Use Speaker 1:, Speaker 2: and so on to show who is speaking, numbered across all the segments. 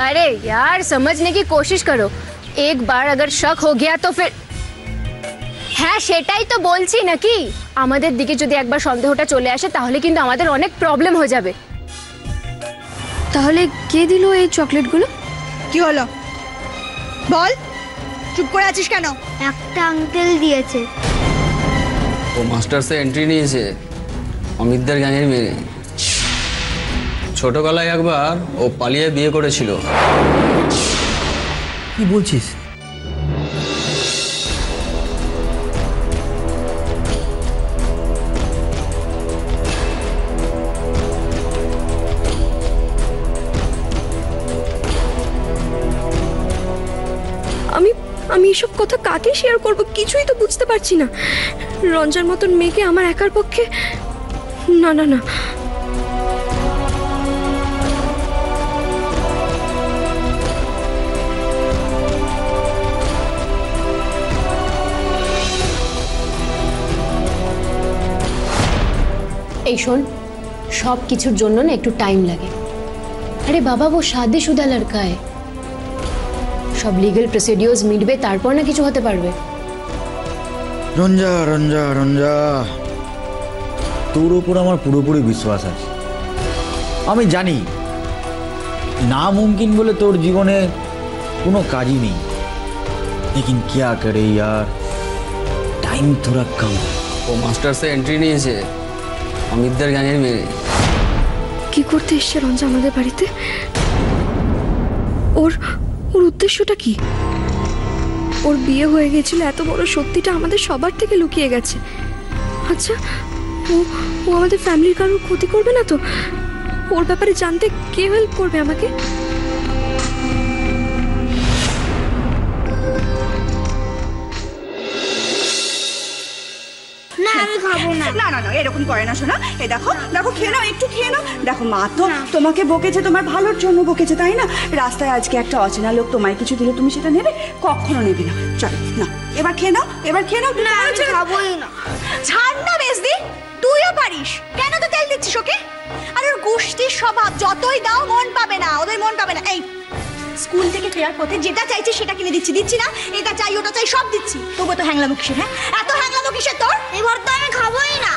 Speaker 1: अरे यार समझने की कोशिश करो, एक बार अगर शक हो गया तो फिर। হ্যাঁ সেটাই তো বলছি নাকি, আমাদের দিকে যদি একবার সন্দেহটা চলে আসে তাহলে কিন্তু আমাদের অনেক প্রবলেম হয়ে যাবে। তাহলে কে দিল এই চকলেটগুলো?
Speaker 2: কি হলো বল, চুপ করে আছিস কেন?
Speaker 3: একটা আঙ্কেল দিয়েছে।
Speaker 4: ও মাস্টার্সে এন্ট্রি নিয়েছে, অমিতদের গ্যাংয়ের মেয়ে। ছোটবেলায় একবার ও পালিয়ে বিয়ে করেছিল।
Speaker 5: কি বলছিস?
Speaker 1: আমি এসব কথা কাকে শেয়ার করব কিছুই তো বুঝতে পারছি না। রঞ্জার মতন মেয়েকে আমার একার পক্ষে না না না। এই শোন, সব কিছুর জন্য না একটু টাইম লাগে। আরে বাবা ও শাদীशुदा লড়কা है, সব লিগ্যাল প্রসিডিউরস মিটবে তারপর না কিছু হতে পারবে।
Speaker 5: রঞ্জা রঞ্জা রঞ্জা, তোর উপর আমার পুরোপুরি বিশ্বাস আছে। আমি জানি না মুমকিন বলে তোর জীবনে কোনো কাজই নেই, लेकिन क्या करे यार, टाइम थोड़ा कम।
Speaker 4: ও মাস্টার্সে এন্ট্রি নিয়েছে, অমিতদের গ্যাংয়ের মেয়ে।
Speaker 1: কি করতে এসছে রঞ্জা আমাদের বাড়িতে? ওর উদ্দেশ্যটা কি? ওর বিয়ে হয়ে গেছিল, এত বড় সত্যিটা আমাদের সবার থেকে লুকিয়ে গেছে। আচ্ছা ও আমাদের ফ্যামিলির কারোর ক্ষতি করবে না তো? ওর ব্যাপারে জানতে কে হেল্প করবে আমাকে?
Speaker 3: না আমি খাবো না।
Speaker 2: না না না এরকম করে না শোনা। এই দেখো দেখো, খেয়ে নাও, একটু খেয়ে নাও। দেখো মা তো তোমাকে বকেছে, তোমার ভালোর জন্য বকেছে, তাই না? রাস্তায় আজকে একটা অচেনা লোক তোমায় কিছু দিলে তুমি সেটা নেবে? কখনো নেবে না। চলো না, এবার খেয়ে নাও, এবার খেয়ে নাও।
Speaker 3: না আমি খাবোই না।
Speaker 2: ছাড় না বেশদি, তুইও পারিস। কেন তো তেল দিচ্ছিস ওকে? আর ওর গোষ্ঠীর স্বভাব, যতই দাও মন পাবে না, ওদের মন পাবে না। এই স্কুল থেকে ফেরার পথে যেটা চাইছি সেটা কিনে দিচ্ছি না? এটা চাই ওটা চাই সব দিচ্ছি, তবু তো হ্যাংলামো কিসের? হ্যাঁ এত হ্যাংলামো কিসের তোর?
Speaker 3: এবার তো আমি খাবোই না।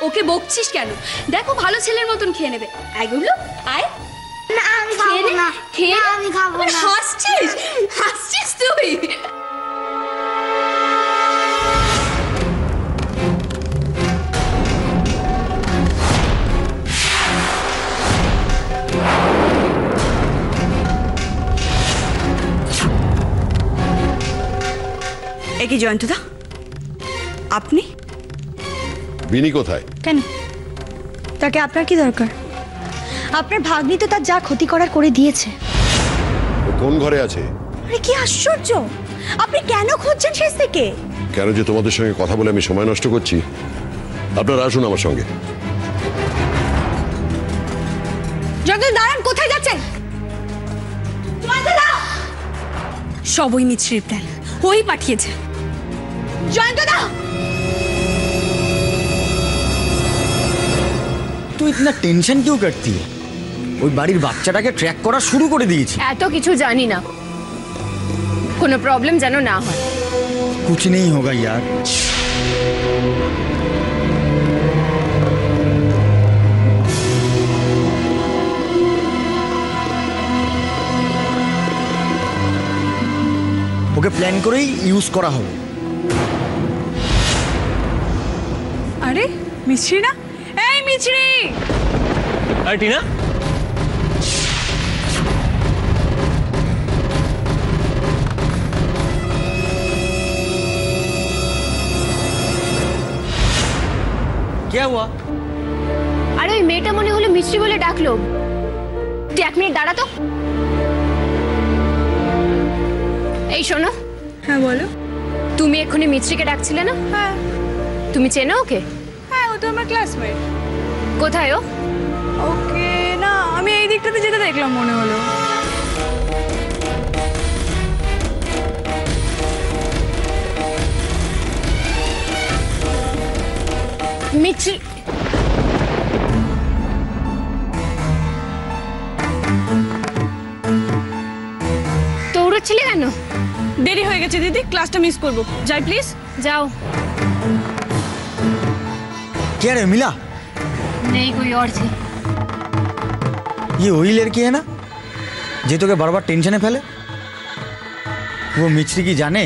Speaker 1: ওকে বকছিস কেন? দেখো ভালো ছেলের মতন খেয়ে নেবে। আয় গুবলু আয়।
Speaker 3: না আমি খাবো না।
Speaker 1: খেয়ে
Speaker 3: না, আমি খাবো না।
Speaker 1: হাসছিস তুই?
Speaker 2: কি জয়ন্তদা আপনি?
Speaker 6: বিনি কোথায়?
Speaker 2: কেন, তাকে আপনার কি দরকার? আপনার ভাগ্নি তো তার যা ক্ষতি করার করে দিয়েছে।
Speaker 6: ও কোন ঘরে আছে?
Speaker 2: আরে কি আশ্চর্য, আপনি কেন খুঁজছেন শেষ থেকে?
Speaker 6: কেন যে তোমাদের সঙ্গে কথা বলে আমি সময় নষ্ট করছি? আপনারা আসুন আমার সঙ্গে।
Speaker 2: জয়ন্তদা দাঁড়ান, কোথায় যাচ্ছেন?
Speaker 1: সব ওই মিছরির প্ল্যান, ওই পাঠিয়েছে।
Speaker 2: জয়ন্তদা
Speaker 5: তুই ইতনা টেনশন क्यों करती है? ওই বাড়ির বাচ্চাটাকে ট্র্যাক করা শুরু করে দিয়েছি।
Speaker 1: এত কিছু জানি না, কোনো প্রবলেম যেন না হয়।
Speaker 5: कुछ नहीं होगा यार। ওকে প্ল্যান করেই ইউজ করা হবে।
Speaker 2: আরে মিছরি না? এই মিছরি!
Speaker 4: আরে টিনা,
Speaker 5: क्या हुआ?
Speaker 1: আরে ওই মেয়েটা মনে হলো মিছরি বলে ডাকলো। তুই 1 মিনিট দাঁড়া তো। এই শোনো।
Speaker 2: হ্যাঁ বলো।
Speaker 1: তুমি এক্ষুনি মিছরিকে ডাকছিলে না?
Speaker 2: হ্যাঁ।
Speaker 1: তুমি চেনো ওকে?
Speaker 2: হ্যাঁ ও তো আমার ক্লাসমেট।
Speaker 1: কোথায় ও?
Speaker 2: ওকে না আমি এই দিকটাতে যেতে দেখলাম মনে হলো।
Speaker 1: মিছরি করছিলে কেন?
Speaker 2: দেরি হয়ে গেছে দিদি, ক্লাসটা মিস করব। যাই প্লিজ।
Speaker 1: যাও।
Speaker 5: क्या रे मिला?
Speaker 1: नहीं कोई और थी।
Speaker 5: ये वही लड़की है ना जे তোকে বারবার টেনশনে ফেলে? वो মিছরি কি জানে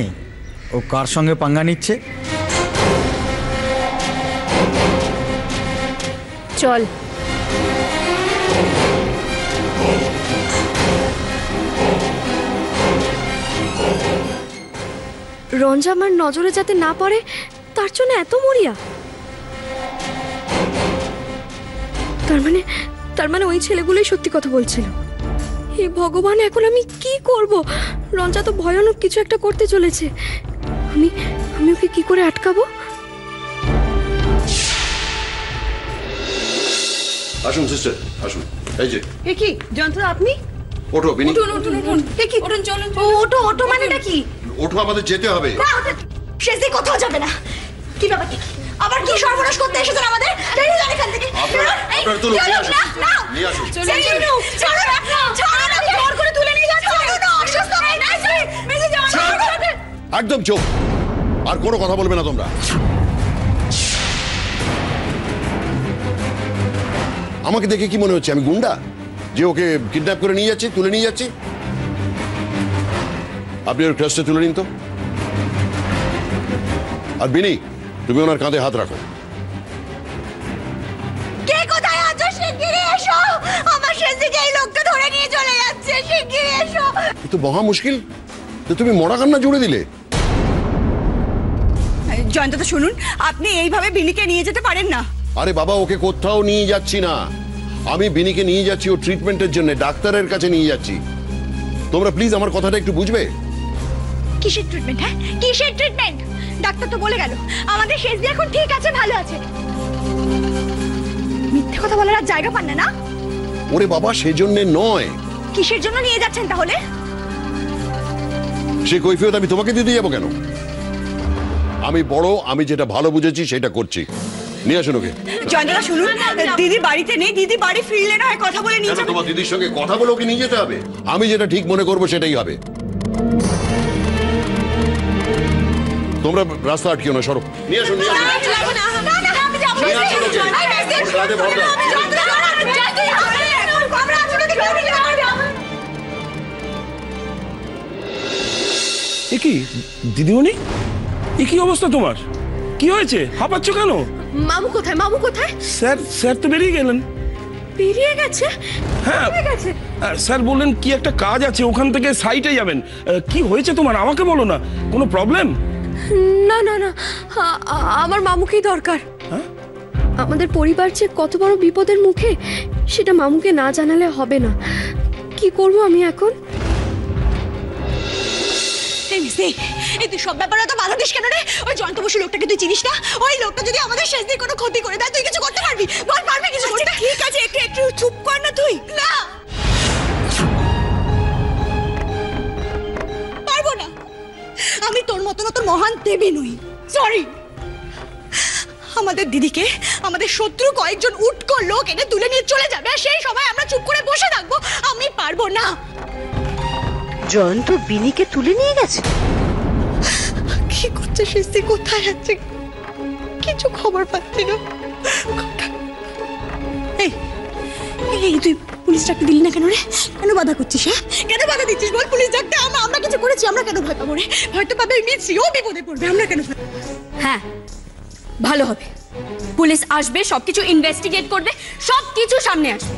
Speaker 5: ও কার সঙ্গে পাঙ্গা নিচ্ছে?
Speaker 1: চল। রঞ্জা আমার নজরে যাতে না পড়ে তার জন্য এত মরিয়া। তার মানে ওই ছেলেগুলোই সত্যি কথা বলছিল। হে ভগবান, এখন আমি কি করব? রঞ্জা তো ভয়ানক কিছু একটা করতে চলেছে। আমি ওকে কি করে আটকাবো?
Speaker 6: আসুন সিস্টার, আসুন। এই যে
Speaker 2: এ কি জয়ন্ত, আপনি?
Speaker 6: ওঠো বিনি,
Speaker 2: উঠুন। এ কি? চলুন। ওটো মানেটা কি?
Speaker 6: ওঠো, আমাদের যেতে হবে।
Speaker 2: না, শেষ দিয়ে কোথাও যাবে না। কি ব্যাপার? আবার কি সর্বনাশ করতে এসেছেন আমাদের? বেরিয়ে যান এখান থেকে।
Speaker 6: আপনারা তুলো, নিয়ে আসুন, নিয়ে আসুন।
Speaker 2: জোর করে তুলে নিয়ে যাচ্ছে। অসুস্থ হয়ে গেছে।
Speaker 6: একদম চুপ, আর কোনো কথা বলবে না তোমরা। আমাকে দেখে কি মনে হচ্ছে আমি গুন্ডা, যে ওকে কিডন্যাপ করে নিয়ে যাচ্ছি, তুলে নিয়ে যাচ্ছি? আপনি ওর ক্লাসটা তুলে নিন তো। আর বিনি, তুমি ওনার কাঁধে হাত রাখো।
Speaker 2: কে কোথায় আছো? শিগগিরই এসো। আমার শেষ দিকে এই লোকটা ধরে নিয়ে চলে যাচ্ছে। শিগগিরই এসো।
Speaker 6: এ তো মহা মুশকিল। তো তুমি মরা কান্না জুড়ে দিলে।
Speaker 2: জয়ন্ত, শুনুন, আপনি এইভাবে বিনিকে নিয়ে যেতে পারেন না।
Speaker 6: আরে বাবা, ওকে কোথাও নিয়ে যাচ্ছি না। আমি বিনিকে নিয়ে যাচ্ছি ও ট্রিটমেন্টের জন্য, ডাক্তারের কাছে নিয়ে যাচ্ছি। তোমরা প্লিজ আমার কথাটা একটু বুঝবে।
Speaker 2: কিসের ট্রিটমেন্ট? হ্যাঁ, কিসের ট্রিটমেন্ট? ডাক্তার তো বলে গেল আমাদের শেষ দিয়ে এখন ঠিক আছে, ভালো আছে। মিথ্যে কথা বলার আর জায়গা পান না, না?
Speaker 6: ওরে বাবা, সেজন্যে নয়।
Speaker 2: কিসের জন্য নিয়ে যাচ্ছেন তাহলে?
Speaker 6: সে কৈফিয়ত আমি তোমাকে দিতে যাবো কেন? আমি বড়, আমি যেটা ভালো বুঝেছি সেটা করছি। নিয়ে আসুন ওকে।
Speaker 2: জয়ন্তদা শুনুন, দিদি বাড়িতে নেই। দিদি বাড়ি ফিরলে না হয় কথা বলে নিয়ে যাবেন।
Speaker 6: তোমার দিদির সঙ্গে কথা বলে ওকে নিয়ে যেতে হবে। আমি যেটা ঠিক মনে করবো সেটাই হবে। তোমরা রাস্তা আটকিও না, সরো। নিয়ে আসুন, নিয়ে আসুন।
Speaker 7: এ কি দিদিমণি, এ কি অবস্থা তোমার? কি হয়েছে? হাঁপাচ্ছ কেন?
Speaker 1: মামু কোথায়?
Speaker 7: স্যার তো বেরিয়ে গেলেন।
Speaker 1: বেরিয়ে গেছে?
Speaker 7: হ্যাঁ, স্যার বললেন কি একটা কাজ আছে, ওখান থেকে সাইটে যাবেন। কি হয়েছে তোমার, আমাকে বলো না। কোনো প্রবলেম?
Speaker 1: না, আমার মামুকেই দরকার। আমাদের পরিবার যে কত বড় বিপদের মুখে, সেটা মামুকে না জানালে হবে না। কি করব আমি এখন?
Speaker 2: এই তুই সব ব্যাপারে তো বাধা দিস কেন রে? ওই জয়ন্ত বসু লোকটাকে তুই চিনিস না? ওই লোকটা যদি আমাদের শেষ দিয়ে কোনো ক্ষতি করে দেয়, তুই কিছু করতে পারবি? বল, পারবি কিছু করতে? ঠিক আছে, একটু চুপ কর না তুই। না, পারবো না। আমি তোর মতন তোর মহান দেবী নই। সরি। আমাদের দিদিকে আমাদের শত্রু কয়েকজন উটকো লোক এনে তুলে নিয়ে চলে যাবে, আর সেই সময় আমরা চুপ করে বসে থাকবো। আমি পারবো না।
Speaker 8: জয়ন্ত বিনিকে তুলে নিয়ে গেছে?
Speaker 2: কি করছে শেষে? কোথায় আছে? কিছু খবর পাচ্ছি না। এই তুই পুলিশ ডাকতে দিলি না কেন রে? কেন বাধা করছিস? হ্যাঁ, কেন বাধা দিচ্ছিস? বল, পুলিশ ডাকতে আমরা কিছু করেছি? আমরা কেন ভয় পাবো রে? হয়তো পাবে মিছি, ও বিপদে পড়বে, আমরা কেন?
Speaker 1: হ্যাঁ, ভালো হবে। পুলিশ আসবে, সবকিছু ইনভেস্টিগেট করবে, সবকিছু সামনে আসবে।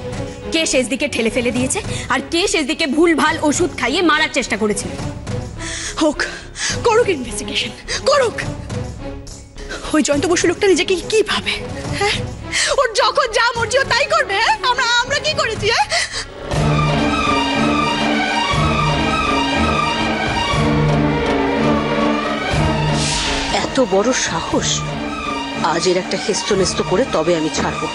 Speaker 1: কে শেষ দিকে ঠেলে ফেলে দিয়েছে, আর কে শেষ দিকে ভুলভাল ওষুধ খাইয়ে মারার চেষ্টা করেছে।
Speaker 2: হোক, করুক ইনভেস্টিগেশন, করুক। ওই জয়ন্ত বসু লোকটা নিজেকে কি ভাবে? হ্যাঁ, ওর যখন যা মর্জি ও তাই করবে। হ্যাঁ, আমরা কি করেছি? হ্যাঁ,
Speaker 8: এত বড় সাহস! আজ এর একটা হেস্তনেস্ত করে তবে আমি ছাড়বো।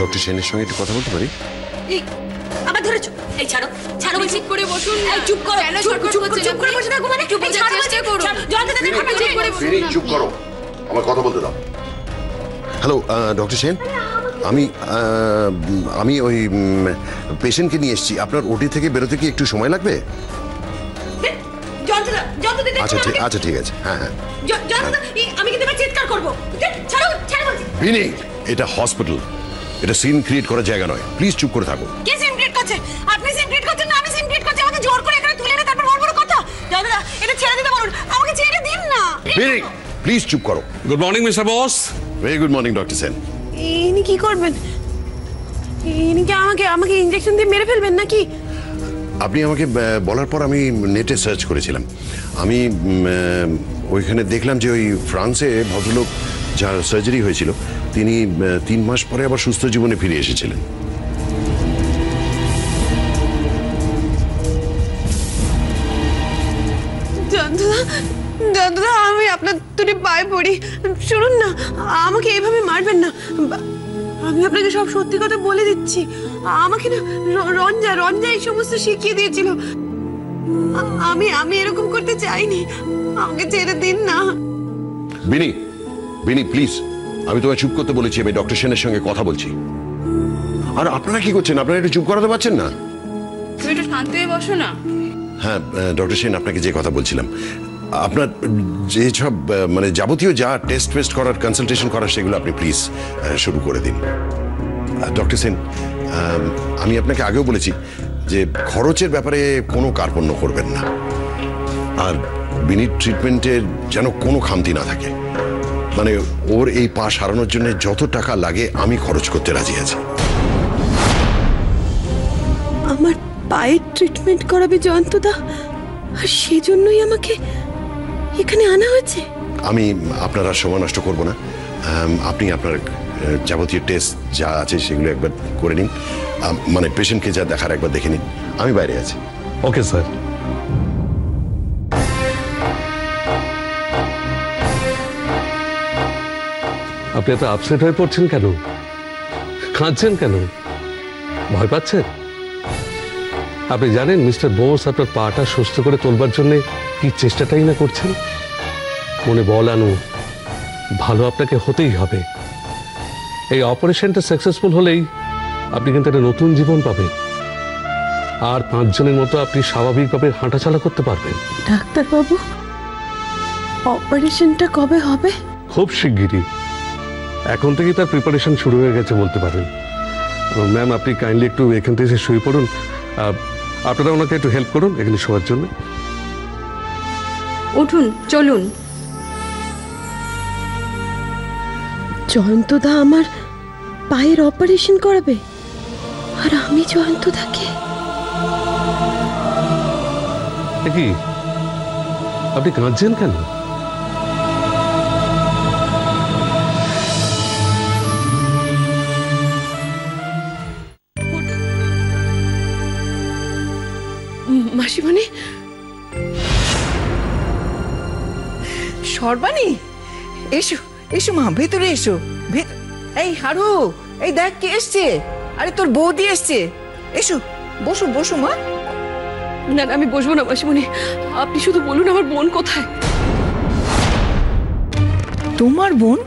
Speaker 6: ডক্টর সেনের সঙ্গে একটু কথা বলতে পারি?
Speaker 8: আবার ধরেছো। এই ছাড়ো, ছাড়ো বলছি।
Speaker 1: চুপ করে বসুন না।
Speaker 8: এই চুপ করো,
Speaker 1: কেন
Speaker 8: চুপ
Speaker 1: ছটফট
Speaker 8: চুপ
Speaker 1: করছেন
Speaker 8: চুপ করে
Speaker 1: আপনি?
Speaker 8: বসে থাকো মানে?
Speaker 1: চুপ
Speaker 8: এই
Speaker 1: বোঝার
Speaker 8: ছাড়ো
Speaker 1: চেষ্টা
Speaker 8: বলছি।
Speaker 1: করুন।
Speaker 8: জলটা তাদের ঘাটে চুপ করে বসুন।
Speaker 6: বিনি চুপ করো, আমার কথা বলতে দাও। হ্যালো ডক্টর সেন, আমি ওই পেশেন্টকে নিয়ে এসেছি। আপনার ওটি থেকে বেরোতে কি একটু সময় লাগবে?
Speaker 8: জলটা দিতে
Speaker 6: আচ্ছা ঠিক আছে, হ্যাঁ হ্যাঁ।
Speaker 8: আমি কিন্তু এবার চিৎকার করবো। ছাড়ো, ছাড়ো বলছি।
Speaker 6: বিনি, এটা হসপিটাল, এটা সিন ক্রিয়েট করার জায়গা নয়। প্লিজ চুপ করে থাকো।
Speaker 8: কে সিম ক্রিয়েট করছে? আপনি সিম ক্রিয়েট করছেন না আমি সিম ক্রিয়েট করছি? আমাকে জোর করে এখানে তুলে এনে তারপর বড় বড় কথা। দাদা এটা ছেড়ে দিতে বলুন, আমাকে ছেড়ে দিন না।
Speaker 6: বিনি প্লিজ চুপ করো।
Speaker 9: Good morning mister boss.
Speaker 6: Very good morning doctor Sen.
Speaker 2: ইনি কি করবেন? ইনি কি আমাকে ইনজেকশন দিয়ে মেরে ফেলবেন নাকি?
Speaker 6: আপনি আমাকে বলার পর আমি নেটে সার্চ করেছিলাম। আমি ওইখানে দেখলাম যে ওই ফ্রান্সে ভদ্রলোক যার সার্জারি হয়েছিল তিনি 3 মাস পরে আবার সুস্থ জীবনে ফিরে এসেছিলেন।
Speaker 2: দাদা আমি আপনার দুটি পায়ে পড়ি, শুনুন না, আমাকে এইভাবে মারবেন না। আমি আপনাকে সব সত্যি কথা বলে দিচ্ছি। আমাকে না রঞ্জা এই সমস্ত শিখিয়ে দিয়েছিল। আমি এরকম করতে চাইনি, আমাকে ছেড়ে দিন না।
Speaker 6: বিনি প্লিজ, আমি তোমায় চুপ করতে বলেছি। আমি ডক্টর সেনের সঙ্গে কথা বলছি। আর আপনারা কি করছেন? আপনারা একটু চুপ করাতে পারছেন না?
Speaker 1: তুমি একটু শান্ত হয়ে বসো না।
Speaker 6: হ্যাঁ ডক্টর সেন, আপনাকে যে কথা বলছিলাম, আপনার যে সব মানে যাবতীয় যা টেস্ট করার, কনসালটেশন করার, সেগুলো আপনি প্লিজ শুরু করে দিন। ডক্টর সেন, আমি আপনাকে আগেও বলেছি যে খরচের ব্যাপারে কোনো কার্পণ্য করবেন না। আর বিনির ট্রিটমেন্টের যেন কোনো খামতি না থাকে। মানে ওর এই পা সারানোর জন্য যত টাকা লাগে আমি খরচ করতে রাজি আছি।
Speaker 2: আমার পায়ের ট্রিটমেন্ট করাবে জয়ন্তদা, আর সেজন্যই আমাকে এখানে আনা হয়েছে।
Speaker 6: আমি আপনার আর সময় নষ্ট করব না। আপনি আপনার যাবতীয় টেস্ট যা আছে সেগুলো একবার করে নিন। মানে পেশেন্টকে যা দেখার একবার দেখে নিন। আমি বাইরে আছি।
Speaker 9: Okay sir. আপনি এত আপসেট হয়ে পড়ছেন কেন? কাঁদছেন কেন? ভয় পাচ্ছেন? আপনি জানেন মিস্টার বোস আপনার পাটা সুস্থ করে তোলবার জন্য কি চেষ্টাটাই না করছেন। মনে বল আনো, ভালো আপনাকে হতেই হবে। এই অপারেশনটা সাকসেসফুল হলেই আপনি কিন্তু একটা নতুন জীবন পাবেন। আর 5 জনের মতো আপনি স্বাভাবিকভাবে হাঁটাচলা করতে পারবেন।
Speaker 2: ডাক্তারবাবু, অপারেশনটা কবে হবে?
Speaker 9: খুব শিগগিরই। এখন থেকেই তার প্রিপারেশন শুরু হয়ে গেছে বলতে পারেন। ম্যাম, আপনি কাইন্ডলি একটু এখান থেকে এসে শুয়ে পড়ুন। আপনারা ওনাকে একটু হেল্প করুন এখানে শোয়ার জন্য।
Speaker 1: উঠুন, চলুন।
Speaker 2: জয়ন্তদা আমার পায়ের অপারেশন করাবে, আর আমি জয়ন্তদাকে?
Speaker 9: কি আপনি কাঁদছেন কেন?
Speaker 2: মাসিমণি,
Speaker 10: সর্বাণী, এসো এসো মা, ভেতরে এসো। এই হারু, এই দেখ কে এসছে। আরে তোর বৌদি এসছে। এসো, বসো বসো মা।
Speaker 1: না না, আমি বসবো না মাসিমণি। আপনি শুধু বলুন আমার বোন কোথায়।
Speaker 10: তোমার বোন?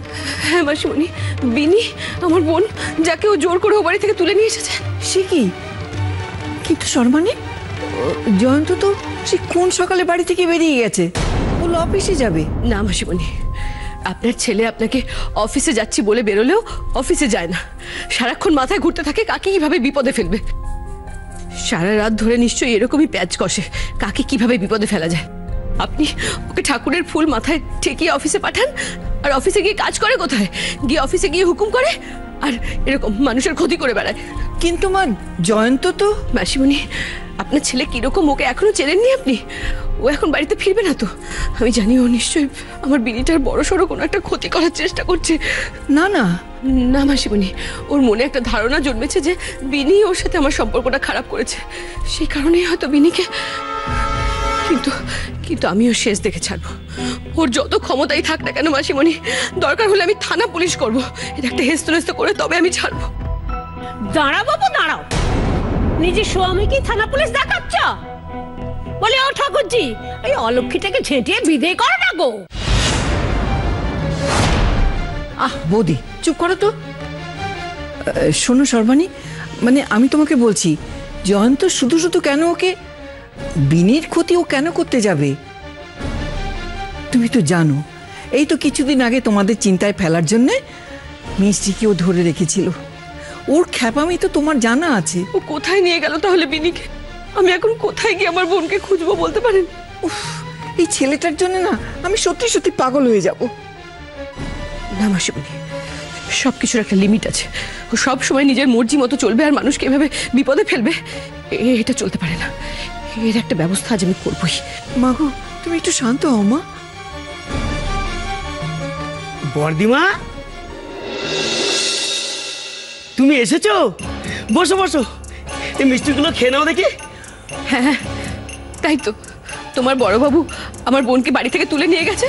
Speaker 1: হ্যাঁ মাসিমণি, বিনি আমার বোন, যাকে ও জোর করে ও বাড়ি থেকে তুলে নিয়ে এসেছে।
Speaker 10: সে কি? কিন্তু সর্বাণী, জয়ন্ত তো সে কোন সকালে বাড়ি থেকে বেরিয়ে গেছে, বললো অফিসে যাবে।
Speaker 1: না মাসিমণি, আপনার ছেলে আপনাকে অফিসে যাচ্ছি বলে বেরোলেও অফিসে যায় না। সারাক্ষণ মাথায় ঘুরতে থাকে কাকে কিভাবে বিপদে ফেলবে। সারা রাত ধরে নিশ্চয়ই এরকমই প্যাচ কষে কাকে কিভাবে বিপদে ফেলা যায়। আপনি ওকে ঠাকুরের ফুল মাথায় ঠেকিয়ে অফিসে পাঠান, আর অফিসে গিয়ে কাজ করে কোথায়? গিয়ে অফিসে গিয়ে হুকুম করে আর এরকম মানুষের ক্ষতি করে বেড়ায়।
Speaker 10: কিন্তু মা, জয়ন্ত তো।
Speaker 1: মাসিমণি, আপনার ছেলে কিরকম, ওকে এখনো চেনেননি আপনি? ও এখন বাড়িতে ফিরবে না তো? আমি জানি ও নিশ্চয়ই আমার বিনিটার বড় সড়ো কোনো একটা ক্ষতি করার চেষ্টা করছে।
Speaker 10: না না
Speaker 1: না মাসিমণি, ওর মনে একটা ধারণা জন্মেছে যে বিনি ওর সাথে আমার সম্পর্কটা খারাপ করেছে, সেই কারণেই হয়তো বিনিকে। কিন্তু কিন্তু আমিও শেষ দেখে ছাড়বো। ওর যত ক্ষমতাই থাক না কেন মাসিমণি, দরকার হলে আমি থানা পুলিশ করবো। এর একটা হেস্তনেস্ত করে তবে আমি ছাড়বো।
Speaker 8: দাঁড়াও বাবু, দাঁড়াও। নিজের স্বামীকে থানা পুলিশ দেখাচ্ছ? বলে ও ঠাকুরজি, এই অলক্ষীটাকে ছেঁটিয়ে বিদেয় করো না গো।
Speaker 10: বৌদি চুপ করো তো। শোনো সর্বাণী, মানে আমি তোমাকে বলছি, জয়ন্ত শুধু শুধু কেন ওকে, বিনির ক্ষতি ও কেন করতে যাবে? তুমি তো জানো, এই তো কিছুদিন আগে তোমাদের চিন্তায় ফেলার জন্য মিষ্টিকে ও ধরে রেখেছিল। ওর খ্যাপামি তো তোমার জানা আছে।
Speaker 1: ও কোথায় নিয়ে গেল তাহলে বিনিকে? আমি এখন কোথায় গিয়ে আমার বোনকে খুঁজবো বলতে পারেন?
Speaker 10: উফ, এই ছেলেটার জন্য না আমি সত্যি সত্যি পাগল হয়ে যাব।
Speaker 1: না মাসিমণি, সবকিছুর একটা লিমিট আছে। ও সব সময় নিজের মর্জি মতো চলবে আর মানুষকে এভাবে বিপদে ফেলবে, এটা চলতে পারে না। এর একটা ব্যবস্থা আজ আমি করবই।
Speaker 10: মাগো, তুমি একটু শান্ত হও মা।
Speaker 11: বর্দিমা, তুমি এসেছো? বসো বসো, এই মিষ্টিগুলো খেয়ে নাও দেখি।
Speaker 1: হ্যাঁ, তাই তো, তোমার বড়বাবু আমার বোনকে বাড়ি থেকে তুলে নিয়ে গেছে,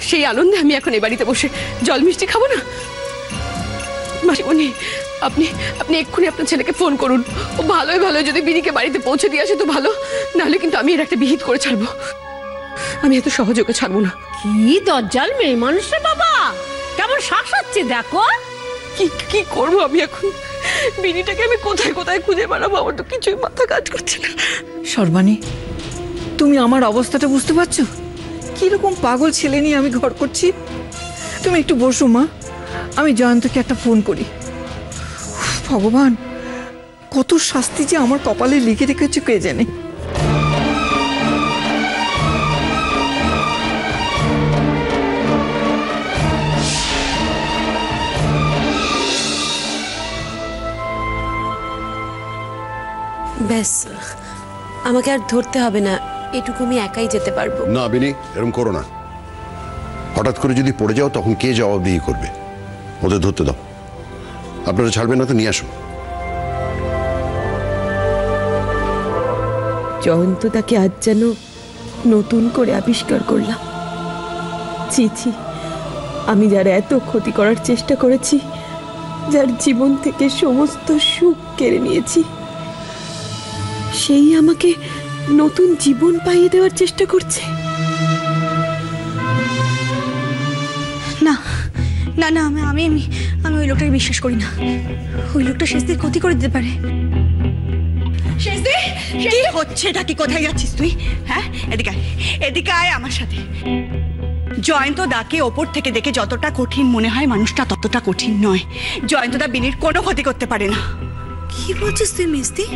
Speaker 1: সেই আনন্দে আমি এখন এই বাড়িতে বসে জল মিষ্টি খাবো না? মাসিমণি, আপনি আপনি এক্ষুনি আপনার ছেলেকে ফোন করুন। ও ভালোই ভালোই যদি বিনিকে বাড়িতে পৌঁছে দিয়ে আসে তো ভালো, নাহলে কিন্তু আমি এর একটা বিহিত করে ছাড়বো। আমি এত সহযোগে ছাড়বো না।
Speaker 8: কি দজ্জাল মেয়ে মানুষের বাবা, কেমন শ্বাস হচ্ছে দেখো।
Speaker 1: কি কি করবো আমি এখন? বিনিটাকে আমি কোথায় কোথায় খুঁজে বেড়াবো, আমার তো কিছুই মাথা কাজ করছে না।
Speaker 10: সর্বাণী, তুমি আমার অবস্থাটা বুঝতে পারছো? কিরকম পাগল ছেলে নিয়ে আমি ঘর করছি। তুমি একটু বসো মা, আমি জয়ন্তকে একটা ফোন করি। উফ, ভগবান, কত শাস্তি যে আমার কপালে লিখে রেখেছে কে জানে।
Speaker 12: ব্যাস, আমাকে আর ধরতে হবে না, এটুকু আমি একাই যেতে পারবো।
Speaker 6: না বিনি, এরকম করো না। হঠাৎ করে যদি পড়ে যাও তখন কে জবাবদিহি করবে? ওদের ধরতে দাও। আপনারা ছাড়বেন না তো নিয়ে আসুন।
Speaker 12: জয়ন্তদাকে আজ যেন নতুন করে আবিষ্কার করলাম। ছি ছি, আমি যার এত ক্ষতি করার চেষ্টা করেছি, যার জীবন থেকে সমস্ত সুখ কেড়ে নিয়েছি, সেই আমাকে নতুন জীবন পাইয়ে দেওয়ার চেষ্টা করছে।
Speaker 2: না না না, আমি আমি আমি ওই লোকটাকে বিশ্বাস করি না। ওই লোকটা শেষদের ক্ষতি করে দিতে পারে। কি হচ্ছে এটা? কি কোথায় যাচ্ছিস তুই? হ্যাঁ, এদিকে আয়, এদিকে আয় আমার সাথে। জয়ন্তদাকে ওপর থেকে দেখে যতটা কঠিন মনে হয়, মানুষটা ততটা কঠিন নয়। জয়ন্তদা বিনির কোনো ক্ষতি করতে পারে না। কি বলছিস তুই মিস্তি?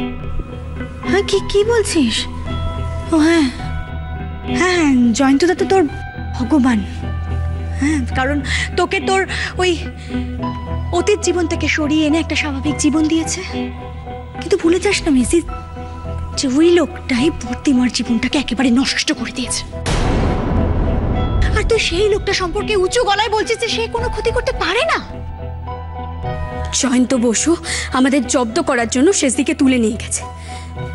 Speaker 2: হ্যাঁ, কি বলছিস? ও হ্যাঁ হ্যাঁ, জয়ন্তদা তো তোর ভগবান। হ্যাঁ, কারণ তোকে তোর ওই অতীত জীবন থেকে সরিয়ে এনে একটা স্বাভাবিক জীবন দিয়েছে। কিন্তু ভুলে যাস না মিসি, যে ওই লোকটাই প্রতিমার জীবনটাকে একেবারে নষ্ট করে দিয়েছে। আর তুই সেই লোকটা সম্পর্কে উঁচু গলায় বলছিস যে সে কোনো ক্ষতি করতে পারে না।
Speaker 1: জয়ন্ত বসু আমাদের জব্দ করার জন্য শেষদিকে তুলে নিয়ে গেছে,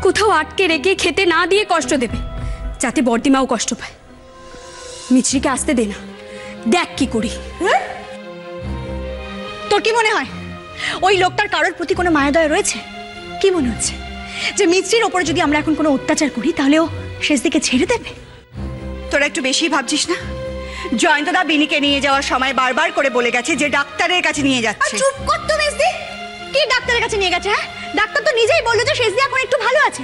Speaker 1: কোথাও আটকে রেখে খেতে না দিয়ে কষ্ট দেবে, যাতে বর্দিমাও কষ্ট পায়। মিছরিকে আসতে দে না, দেখ কি করি।
Speaker 2: তোর কি মনে হয় ওই লোকটার কারোর প্রতি কোনো মায়াদয়া রয়েছে? কি মনে হচ্ছে যে মিছরির ওপরে যদি আমরা এখন কোনো অত্যাচার করি তাহলে ও শেষ দিকে ছেড়ে দেবে? তোরা একটু বেশি ভাবছিস না? জয়ন্তদা বিনিকে নিয়ে যাওয়ার সময় বারবার করে বলে গেছে যে ডাক্তারের কাছে নিয়ে যাচ্ছে। চুপ কর তো মেজদি, কি ডাক্তারের কাছে নিয়ে গেছে? হ্যাঁ, ডাক্তার তো নিজেই বললো যে শেষদি এখন একটু ভালো আছে।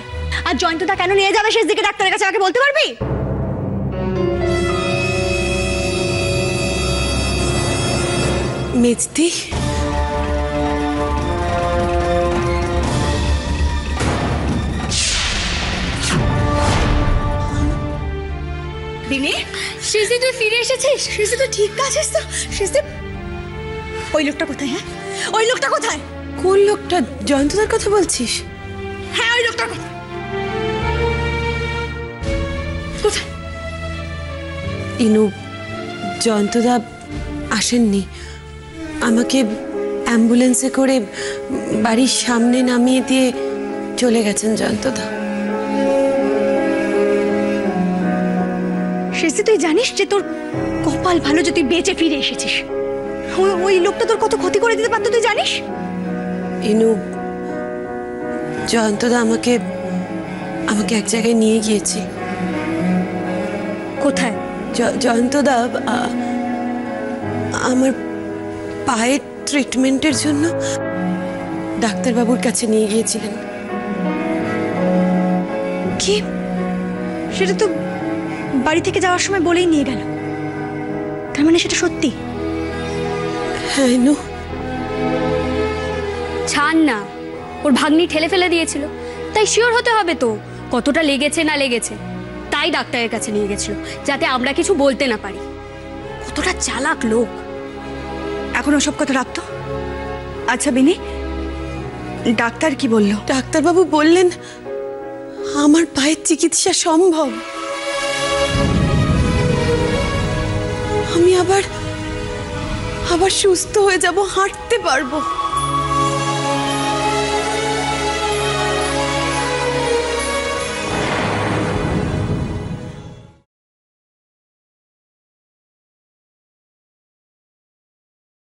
Speaker 2: আর জয়ন্তদা কেন নিয়ে যাবে শেষদিকে ডাক্তারের কাছে, আমাকে বলতে পারবি?
Speaker 12: মেজদি,
Speaker 2: বিনি, শেষদি তুই ফিরে এসেছিস? শেষদি তুই ঠিক আছিস তো? শেষদি, ওই লোকটা কোথায়? হ্যাঁ, ওই লোকটা কোথায়?
Speaker 12: কোন লোকটা? জয়ন্তদার কথা বলছিস?
Speaker 2: হ্যাঁ, ওই লোকটা কোথায়?
Speaker 12: ইনু, জয়ন্তদা আসেননি। আমাকে অ্যাম্বুলেন্সে করে বাড়ির সামনে নামিয়ে দিয়ে চলে গেছেন জয়ন্তদা।
Speaker 2: শেষে তুই জানিস যে তোর কপাল ভালো যে তুই বেঁচে ফিরে এসেছিস। ওই লোকটা তোর কত ক্ষতি করে দিতে পারতো তুই জানিস?
Speaker 12: ইনু, জয়ন্তদা আমাকে আমাকে এক জায়গায় নিয়ে গিয়েছে।
Speaker 2: কোথায়?
Speaker 12: জয়ন্তদা আমার পায়ের ট্রিটমেন্টের জন্য ডাক্তারবাবুর কাছে নিয়ে গিয়েছিলেন।
Speaker 2: কি? সেটা তো বাড়ি থেকে যাওয়ার সময় বলেই নিয়ে গেল। তার মানে সেটা সত্যি?
Speaker 12: হ্যাঁ নু।
Speaker 1: ছাড় না, ওর ভাগ্নি ঠেলে ফেলে দিয়েছিল, তাই শিওর হতে হবে তো কতটা লেগেছে না লেগেছে। তাই ডাক্তারের কাছে নিয়ে গেছিল, যাতে আমরা কিছু বলতে না পারি। কতটা চালাক লোক।
Speaker 2: এখন ওসব কথা রাখতো। আচ্ছা বিনি, ডাক্তার কি বললো?
Speaker 12: ডাক্তারবাবু বললেন আমার পায়ের চিকিৎসা সম্ভব। আমি আবার সুস্থ হয়ে যাব, হাঁটতে পারবো।